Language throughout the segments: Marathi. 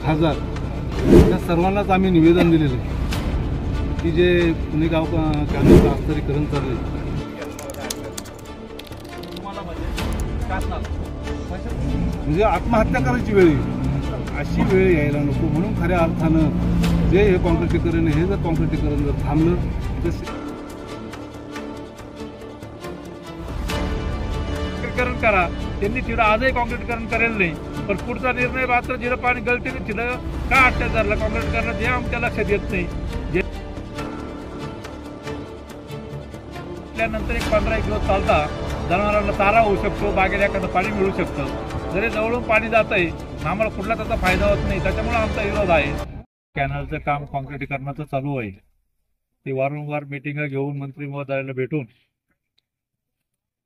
खासदार त्या सर्वांनाच आम्ही निवेदन दिलेलं आहे की जे पुणे गाव कॅनलचं आस्तरीकरण चालू आहे म्हणजे आत्महत्या करायची वेळ येईल अशी वेळ यायला नको म्हणून खऱ्या अर्थानं जे हे कॉन्क्रिटीकरण हे जर कॉन्क्रिटीकरण जर थांबलं तर करा त्यांनी तिथं आजही कॉन्क्रीटीकरण करेल नाही पण पुढचा निर्णय मात्र जिथं पाणी गळतीने तिथं का अत्याचारला कॉन्क्रीटीकरण हे आमच्या लक्षात येत नाही. त्यानंतर एक 15-1 दिवस चालता जनावरांना चारा होऊ शकतो, बागेला एखादं पाणी मिळू शकतं. जरी जवळून पाणी जात आहे आम्हाला कुठला त्याचा फायदा होत नाही, त्याच्यामुळे आमचा विरोध आहे. कॅनलचं काम कॉन्क्रीटीकरणाचं चालू आहे. ते वारंवार मिटिंग घेऊन मंत्री महोदयाला भेटून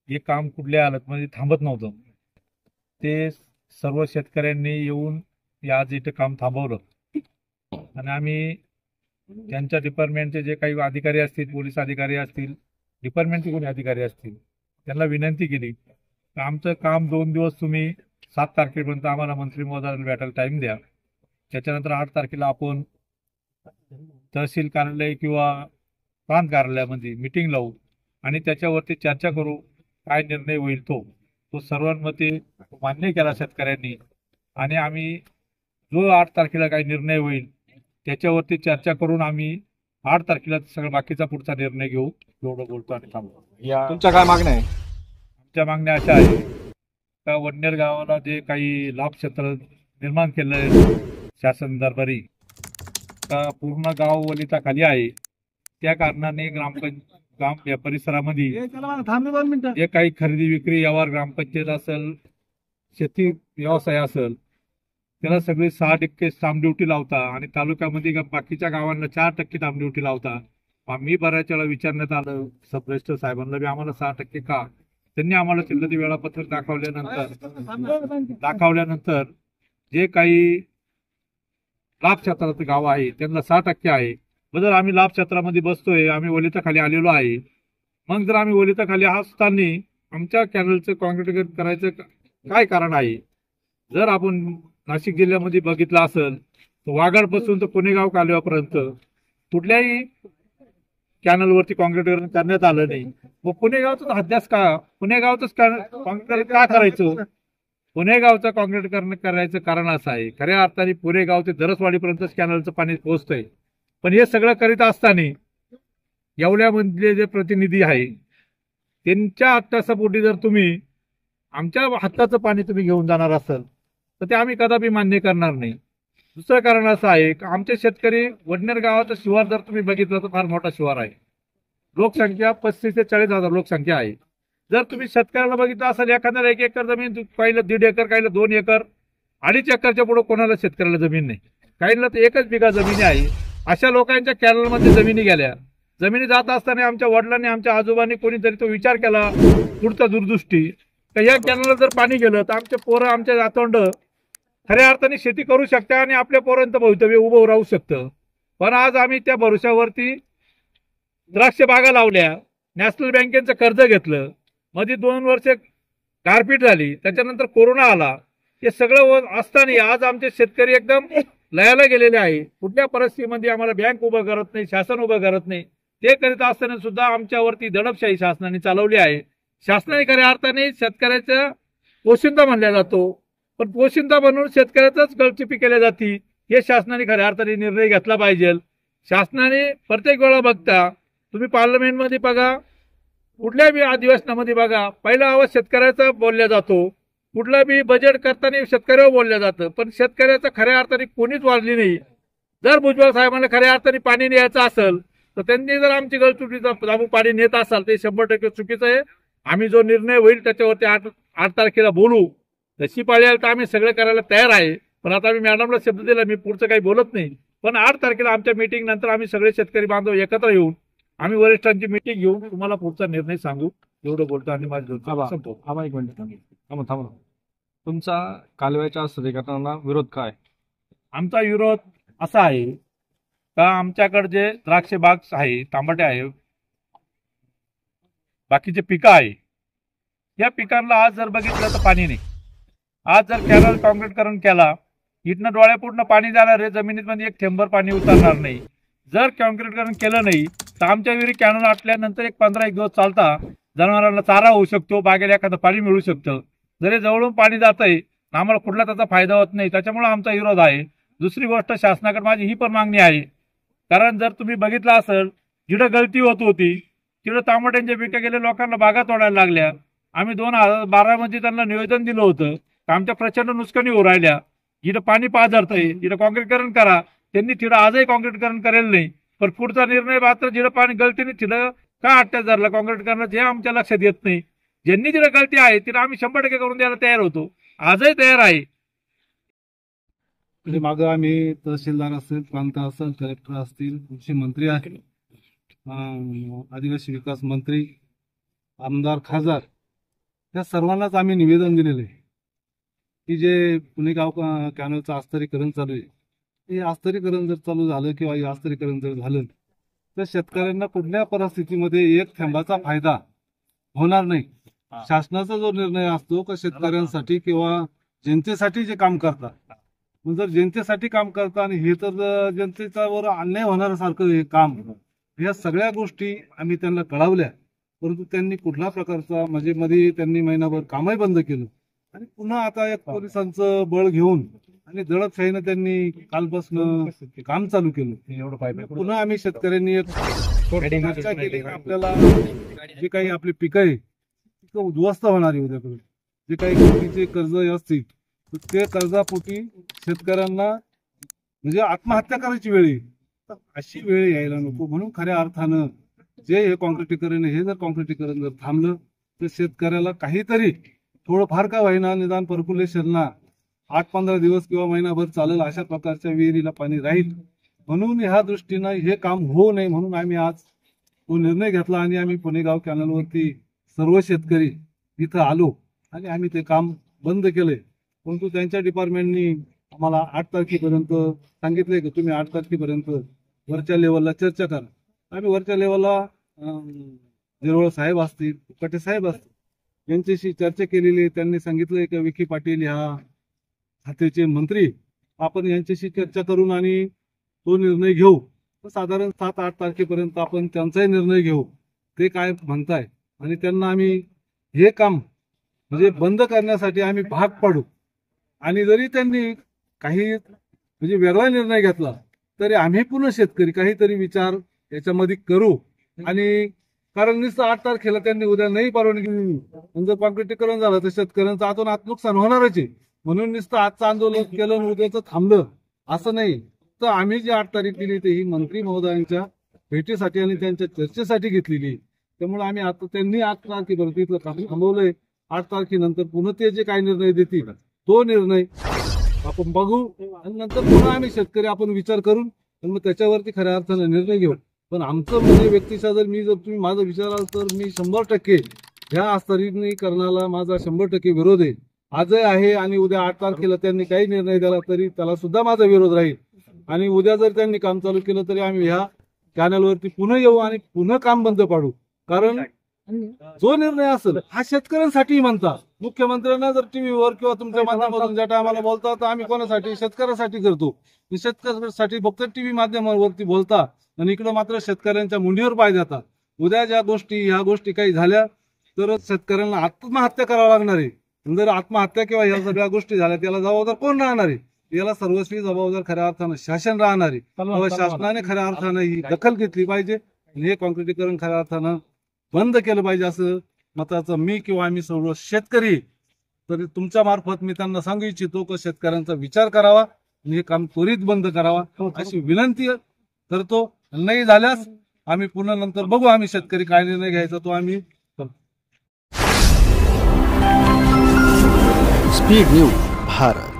हे काम कुठल्या हालतमध्ये थांबत नव्हतं. ते सर्व शेतकऱ्यांनी येऊन आज इथं काम थांबवलं आणि आम्ही त्यांच्या डिपार्टमेंटचे जे काही अधिकारी असतील, पोलीस अधिकारी असतील, डिपार्टमेंटचे कोणी अधिकारी असतील, त्यांना विनंती केली की आमचं काम 2 दिवस तुम्ही 7 तारखेपर्यंत आम्हाला मंत्री महोदयांना भेटायला टाईम द्या. त्याच्यानंतर 8 तारखेला आपण तहसील कार्यालय किंवा प्रांत कार्यालयामध्ये मिटिंग लावू आणि त्याच्यावरती चर्चा करू. काय निर्णय होईल तो सर्वांमध्ये मान्य केला शेतकऱ्यांनी आणि आम्ही जो 8 तारखेला काही निर्णय होईल त्याच्यावरती चर्चा करून आम्ही 8 तारखेला सगळं बाकीचा पुढचा निर्णय घेऊ. एवढं बोलतो आणि थांबतो. तुमच्या काय मागण्या आहे? आमच्या मागण्या अशा आहे का वडनेर गावाला जे काही लाभ क्षेत्र निर्माण केलं आहे शासन दरबारी का पूर्ण गाव वलिताखाली आहे, त्या कारणाने ग्राम या परिसरामध्ये जे काही खरेदी विक्री व्यवहार ग्रामपंचायत असेल, शेती व्यवसाय असेल, त्याला सगळे 6% स्टाम्प ड्युटी लावता आणि तालुक्यामध्ये बाकीच्या गावांना 4% स्टाम्प ड्युटी लावता. आम्ही बऱ्याच वेळा विचारण्यात आलं सब रजिस्टर साहेबांना बी आम्हाला 6% का. त्यांनी आम्हाला चिल्लती वेळापत्रक दाखवल्यानंतर जे काही लाभ क्षेत्राचं गाव आहे त्यांना 6% आहे. जर आम्ही लाभ क्षेत्रामध्ये बसतोय, आम्ही वलिताखाली आलेलो आहे, मग जर आम्ही वलिताखाली असताना आमच्या कॅनलचं कॉन्क्रीटीकरण करायचं काय कारण आहे? जर आपण नाशिक जिल्ह्यामध्ये बघितलं असेल तर वाघाडपासून तर पुणेगाव कालव्यापर्यंत कुठल्याही कॅनलवरती कॉन्क्रीटीकरण करण्यात आलं नाही. मग पुणेगावचाच हद्यास का? पुणेगावच कॉन्क्रीटीकरण का करायचं? पुणेगावचं कॉन्क्रीटीकरण करायचं कारण असं आहे, खऱ्या अर्थाने पुणेगाव ते दरसवाडीपर्यंतच कॅनलचं पाणी पोहोचतंय. पण हे सगळं करीत असताना येवल्यामधले जे प्रतिनिधी आहे त्यांच्या हट्टापोटी जर तुम्ही आमच्या हक्काचं पाणी तुम्ही घेऊन जाणार असाल तर ते आम्ही कदापि मान्य करणार नाही. दुसरं कारण असं आहे की आमचे शेतकरी वडनेर गावाचं शिवार जर तुम्ही बघितलं तर फार मोठा शिवार आहे. लोकसंख्या 35,000 ते 40,000 लोकसंख्या आहे. जर तुम्ही शेतकऱ्याला बघितलं असेल एखाद्याला 1 एकर जमीन, काहीला 1.5 एकर, काहीला 2 एकर, 2.5 एकरच्या पुढे कोणाला शेतकऱ्याला जमीन नाही, काहींना तर 1च बिघा जमिनी आहे. अशा लोकांच्या कॅनलमध्ये जमिनी गेल्या. जमिनी जात असताना आमच्या वडिलांनी, आमच्या आजोबांनी कोणीतरी तो विचार केला पुढचा दूरदृष्टी तर या कॅनलला जर पाणी गेलं तर आमचे पोरं, आमचे नातवंड खऱ्या अर्थाने शेती करू शकता आणि आपल्या पोरांचं भवितव्य उभं राहू शकतं. पण आज आम्ही त्या भरोश्यावरती द्राक्ष बागा लावल्या, नॅशनल बँकेचं कर्ज घेतलं, मध्ये 2 वर्ष गारपीट झाली, त्याच्यानंतर कोरोना आला. हे सगळं असताना आज आमचे शेतकरी एकदम लयाला गेलेले आहे. कुठल्या परिस्थितीमध्ये आम्हाला बँक उभं करत नाही, शासन उभं करत नाही. ते करीत असताना सुद्धा आमच्यावरती दडपशाही शासनाने चालवली आहे. शासनाने खऱ्या अर्थाने शेतकऱ्याचा पोशिंदा मानला जातो, पण पोशिंदा बनवून शेतकऱ्याचाच गळचिपी केल्या जाते. हे शासनाने खऱ्या अर्थाने निर्णय घेतला पाहिजे. शासनाने प्रत्येक वेळा बघता तुम्ही पार्लमेंटमध्ये बघा, कुठल्या बी अधिवेशनामध्ये बघा, पहिला आवाज शेतकऱ्याचा बोलला जातो. कुठला बी बजेट करताना शेतकऱ्यावर बोललं जातं, पण शेतकऱ्याचं खऱ्या अर्थाने कोणीच वाढली नाही. जर भुजबळ साहेबांना खऱ्या अर्थाने पाणी न्यायचं असेल तर त्यांनी जर आमची गळचुकीचा दाबू पाणी नेत असाल ते 100% चुकीचं आहे. आम्ही जो निर्णय होईल त्याच्यावरती 8 तारखेला बोलू. तशी पाळी तर आम्ही सगळं करायला तयार आहे. पण आता मी मॅडमला शब्द दिला, मी पुढचं काही बोलत नाही. पण 8 तारखेला आमच्या मीटिंग नंतर आम्ही सगळे शेतकरी बांधव एकत्र येऊन आम्ही वरिष्ठांची मीटिंग घेऊन तुम्हाला पुढचा निर्णय सांगू. एवढं बोलतो आणि माझं संपतो. आम्हा 1 मिनिट थांबा. तुमचा कालव्याच्या आस्तरीकरणाला विरोध काय? आमचा विरोध असा आहे का आमच्याकडे जे द्राक्ष बाग आहे, तांबटे आहे, बाकीचे पिकं आहे, या पिकांना आज जर बघितलं तर पाणी नाही. आज जर कॅनल कॉन्क्रीटीकरण केला इथनं डोळ्यापुढनं पाणी जाणार आहे, जमिनीमध्ये एक थेंबर पाणी उतरणार नाही. जर कॉन्क्रीटीकरण केलं नाही तर आमच्या विहिरी कॅनॉन आटल्यानंतर एक 15 दिवस चालता जनावरांना चारा होऊ शकतो, बागेला एखादं पाणी मिळू शकतं. जरी जवळून पाणी जातंय आम्हाला कुठला त्याचा फायदा होत नाही, त्याच्यामुळे आमचा विरोध आहे. दुसरी गोष्ट, शासनाकडे माझी ही पण मागणी आहे, कारण जर तुम्ही बघितलं असेल जिथं गळती होत होती तिथं टमाट्यांच्या पिकं गेले, लोकांना बागा तोडायला लागल्या. आम्ही 2012 मध्ये त्यांना निवेदन दिलं होतं, आमच्या प्रचंड नुकसानी होऊ राहिल्या. जिथं पाणी पाझरतंय जिथं कॉन्क्रीटीकरण करा, त्यांनी तिथं आजही कॉन्क्रीटीकरण करेल नाही. पण पुढचा निर्णय मात्र जिथं पाणी गळतीने तिथं का अटॅच झाला कॉन्क्रीटीकरणाचं हे आमच्या लक्षात येत नाही. ज्यांनी तिथं गळती आहे तिथं आम्ही 100% करून द्यायला तयार होतो, आजही तयार आहे. मागं आम्ही तहसीलदार असेल, प्रांत असेल, कलेक्टर असतील, कृषी मंत्री आहेत, आदिवासी विकास मंत्री, आमदार, खासदार, या सर्वांनाच आम्ही निवेदन दिलेलं आहे की जे पुणेगाव कॅनलचं आस्तरीकरण चालू आहे, हे आस्तरीकरण जर चालू झालं किंवा हे आस्तरीकरण जर झालं तर शेतकऱ्यांना कुठल्या परिस्थितीमध्ये एक थेंबाचा फायदा होणार नाही. शासनाचा जो निर्णय असतो का शेतकऱ्यांसाठी किंवा जनतेसाठी जे काम करतात, मग जर जनतेसाठी काम करतात आणि हे तर जनतेच्यावर अन्याय होणाऱ्यासारखं हे काम, या सगळ्या गोष्टी आम्ही त्यांना कळवल्या, परंतु त्यांनी कुठल्या प्रकारचा म्हणजे मध्ये त्यांनी महिनाभर कामही बंद केलं आणि पुन्हा आता एक पोलिसांचं बळ घेऊन आणि दडपशाहीनं त्यांनी कालपासून काम चालू केलं. पुन्हा आम्ही शेतकऱ्यांनी एक चर्चा केली की आपल्याला जे काही आपली पिकं आहे तिथं उद्ध्वस्त होणारी उद्याकडे जे काही शेतीचे कर्ज असतील तर ते कर्जापोटी शेतकऱ्यांना म्हणजे आत्महत्या करायची वेळ येईल. तर अशी वेळ यायला नको, म्हणून खऱ्या अर्थानं जे हे कॉन्क्रीटीकरण हे जर कॉन्क्रीटीकरण जर थांबलं तर शेतकऱ्याला काहीतरी थोडंफार का होईना निदान पर्क्युलेशनला 8-15 दिवस किंवा महिनाभर चालेल अशा प्रकारच्या विहिरीला पाणी राहील. म्हणून ह्या दृष्टीनं हे काम होऊ नये म्हणून आम्ही आज तो निर्णय घेतला आणि आम्ही पुणेगाव कॅनलवरती सर्व शेतकरी इथं आलो आणि आम्ही ते काम बंद केले. परंतु त्यांच्या डिपार्टमेंटनी आम्हाला 8 तारखेपर्यंत सांगितले की तुम्ही 8 तारखेपर्यंत वरच्या लेवलला चर्चा करा. आम्ही वरच्या लेवलला जिरवळ साहेब असतील, कटे साहेब असतील यांच्याशी चर्चा केलेली. त्यांनी सांगितलं की विखे पाटील ह्या खात्याचे मंत्री, आपण यांच्याशी चर्चा करून आणि तो निर्णय घेऊ. साधारण 7-8 तारखेपर्यंत आपण त्यांचाही निर्णय घेऊ, ते काय म्हणताय, आणि त्यांना आम्ही हे काम म्हणजे बंद करण्यासाठी आम्ही भाग पाडू. आणि जरी त्यांनी काही म्हणजे वेगळा निर्णय घेतला तरी आम्ही पुन्हा शेतकरी काहीतरी विचार याच्यामध्ये करू. आणि कारण नुसतं 8 तारखेला त्यांनी उद्या नाही परवानगी दिली, जर कॉन्क्रीटीकरण झालं तर शेतकऱ्यांचं आतून आत नुकसान होणारच आहे. म्हणून नुसतं आजचं आंदोलन केलं आणि उद्याचं थांबलं असं नाही. तर आम्ही जी 8 तारीख दिली ते ही मंत्री महोदयांच्या भेटीसाठी आणि त्यांच्या चर्चेसाठी घेतलेली. त्यामुळे आम्ही आता त्यांनी 8 तारखेपर्यंत इथलं काम थांबवलंय. 8 तारखेनंतर पुन्हा ते जे काही निर्णय देतील तो निर्णय आपण बघू आणि नंतर पुन्हा आम्ही शेतकरी आपण विचार करून मग त्याच्यावरती खऱ्या अर्थाने निर्णय घेऊ. पण आमचं म्हणजे व्यक्तिशः जर तुम्ही माझं विचाराल तर मी 100% ह्या आस्तरीकरणाला माझा 100% विरोध आहे, आजही आहे. आणि उद्या 8 तारखेला त्यांनी काही निर्णय दिला तरी त्याला सुद्धा माझा विरोध राहील. आणि उद्या जर त्यांनी काम चालू केलं तरी आम्ही ह्या कॅनलवरती पुन्हा येऊ आणि पुन्हा काम बंद पाडू. कारण जो निर्णय असेल हा शेतकऱ्यांसाठी म्हणता. मुख्यमंत्र्यांना जर टीव्हीवर किंवा तुमच्या माध्यमातून ज्या टायमाला बोलता तर आम्ही कोणासाठी, शेतकऱ्यासाठी करतो. शेतकऱ्यासाठी फक्त टीव्ही माध्यमावरती बोलता आणि इकडे मात्र शेतकऱ्यांच्या मुंडीवर पाय देतात. उद्या ज्या गोष्टी ह्या गोष्टी काही झाल्या तर शेतकऱ्यांना आत्महत्या करावं लागणार आहे. जर आत्महत्या किंवा ह्या सगळ्या गोष्टी झाल्या त्याला जबाबदार कोण राहणार आहे? याला सर्वस्वी जबाबदार खऱ्या अर्थानं शासन राहणार आहे. शासनाने खऱ्या अर्थानं ही दखल घेतली पाहिजे आणि हे कॉन्क्रीटीकरण खऱ्या अर्थानं बंद केलं पाहिजे असं मताचं मी किंवा आम्ही सर्व शेतकरी तरी तुमच्या मार्फत मी त्यांना सांगू इच्छितो की शेतकऱ्यांचा विचार करावा आणि हे काम त्वरित बंद करावा अशी विनंती करतो. नाही झाल्यास आम्ही पुन्हा नंतर बघू आम्ही शेतकरी काय निर्णय घ्यायचा तो आम्ही. Speed news Bharat.